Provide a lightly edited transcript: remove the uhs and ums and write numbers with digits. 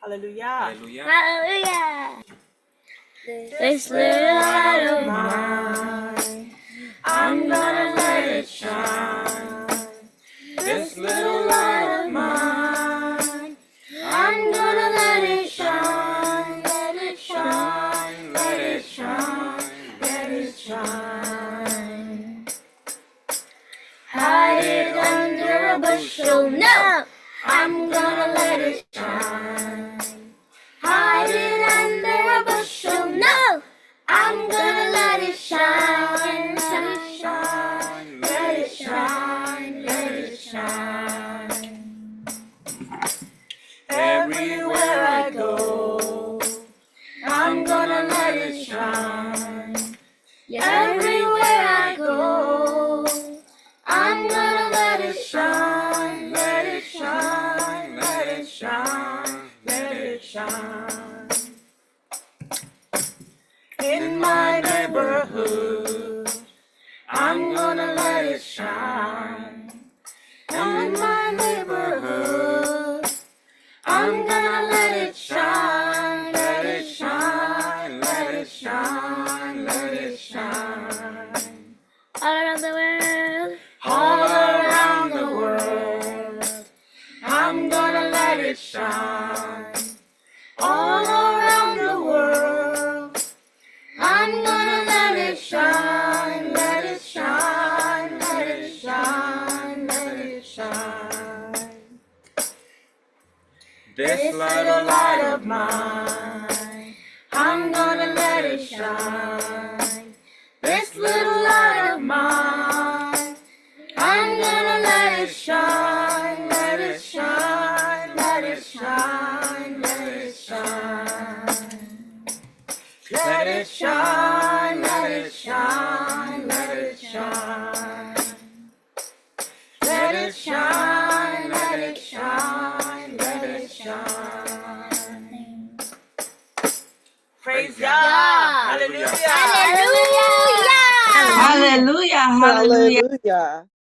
HalleluYAH. HalleluYAH. This little light of mine, I'm gonna let it shine. This little light of mine, I'm gonna let it shine. Let it shine, let it shine, let it shine. Hide it under a bushel, no! I'm gonna let it shine. Hide it under a bushel, no! I'm gonna let it shine. Let it shine, let it shine, let it shine. Everywhere I go, I'm gonna let it shine. Everywhere I go, I'm gonna let it shine. Let it shine, let it shine, let it shine. In my neighborhood, I'm gonna let it shine. In my neighborhood, I'm gonna let it shine. Let it shine, let it shine, let it shine. All around the world. All around the world, I'm gonna let it shine. All around the world, I'm gonna let it shine. Let it shine, let it shine, let it shine. This little light of mine, I'm gonna let it shine. This little light of mine, I'm gonna let it shine. Let it shine, let it shine, let it shine. Let it shine, let it shine, let it shine. Let it shine, let it shine, let it shine. Praise God. HalleluYAH. HalleluYAH. HalleluYAH. Hallelujah. HalleluYAH.